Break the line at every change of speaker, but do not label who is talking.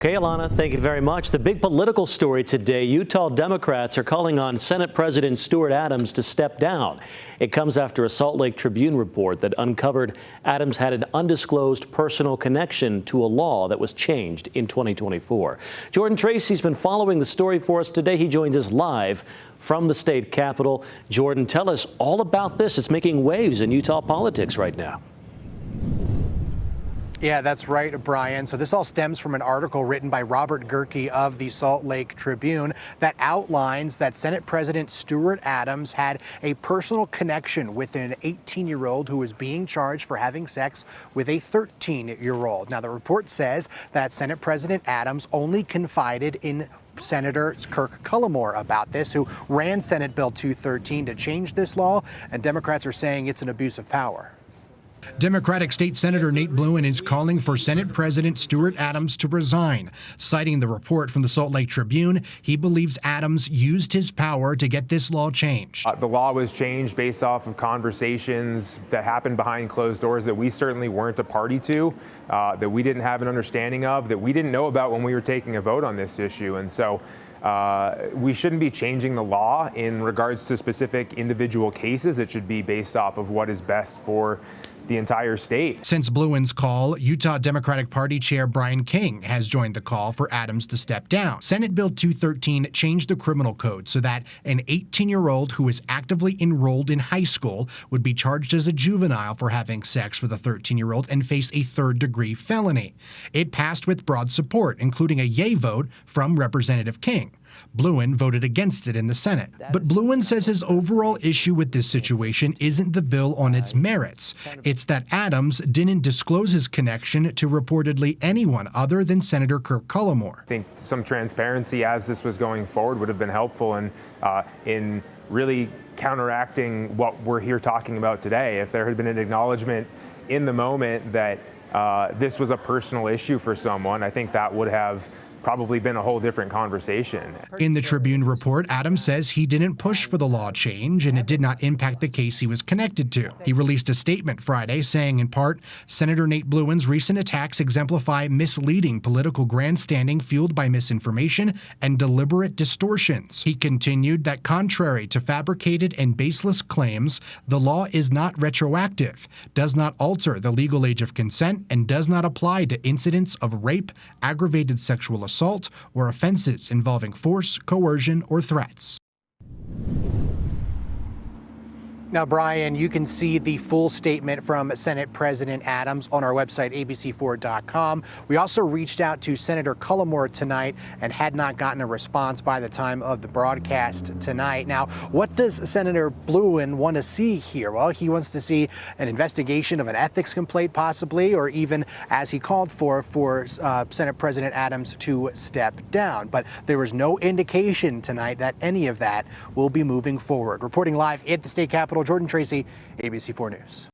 Okay, Alana, thank you very much. The big political story today, Utah Democrats are calling on Senate President Stuart Adams to step down. It comes after a Salt Lake Tribune report that uncovered Adams had an undisclosed personal connection to a law that was changed in 2024. Jordan Tracy's been following the story for us today. He joins us live from the state capitol. Jordan, tell us all about this. It's making waves in Utah politics right now.
Yeah, that's right, Brian. So this all stems from an article written by Robert Gerke of the Salt Lake Tribune that outlines that Senate President Stuart Adams had a personal connection with an 18-year-old who was being charged for having sex with a 13-year-old. Now, the report says that Senate President Adams only confided in Senator Kirk Cullimore about this, who ran Senate Bill 213 to change this law, and Democrats are saying it's an abuse of power.
Democratic State Senator Nate Bluen is calling for Senate President Stuart Adams to resign. Citing the report from the Salt Lake Tribune, he believes Adams used his power to get this law changed.
The law was changed based off of conversations that happened behind closed doors that we certainly weren't a party to, that we didn't have an understanding of, that we didn't know about when we were taking a vote on this issue. And so we shouldn't be changing the law in regards to specific individual cases. It should be based off of what is best for the entire state.
Since Bluen's call, Utah Democratic Party Chair Brian King has joined the call for Adams to step down. Senate Bill 213 changed the criminal code so that an 18-year-old who is actively enrolled in high school would be charged as a juvenile for having sex with a 13-year-old and face a third-degree felony. It passed with broad support, including a yay vote from Representative King. Bluen voted against it in the Senate. But Bluen says his overall issue with this situation isn't the bill on its merits. It's that Adams didn't disclose his connection to reportedly anyone other than Senator Kirk Cullimore.
I think some transparency as this was going forward would have been helpful in really counteracting what we're here talking about today. If there had been an acknowledgement in the moment that this was a personal issue for someone, I think that would have probably been a whole different conversation.
In the Tribune report, Adams says he didn't push for the law change and it did not impact the case he was connected to. He released a statement Friday saying, in part, Senator Nate Bluen's recent attacks exemplify misleading political grandstanding fueled by misinformation and deliberate distortions. He continued that contrary to fabricated and baseless claims, the law is not retroactive, does not alter the legal age of consent, and does not apply to incidents of rape, aggravated sexual assault, or offenses involving force, coercion, or threats.
Now, Brian, you can see the full statement from Senate President Adams on our website, abc4.com. We also reached out to Senator Cullimore tonight and had not gotten a response by the time of the broadcast tonight. Now, what does Senator Bluen want to see here? Well, he wants to see an investigation of an ethics complaint, possibly, or even, as he called for Senate President Adams to step down. But there was no indication tonight that any of that will be moving forward. Reporting live at the state capitol, Jordan Tracy, ABC4 News.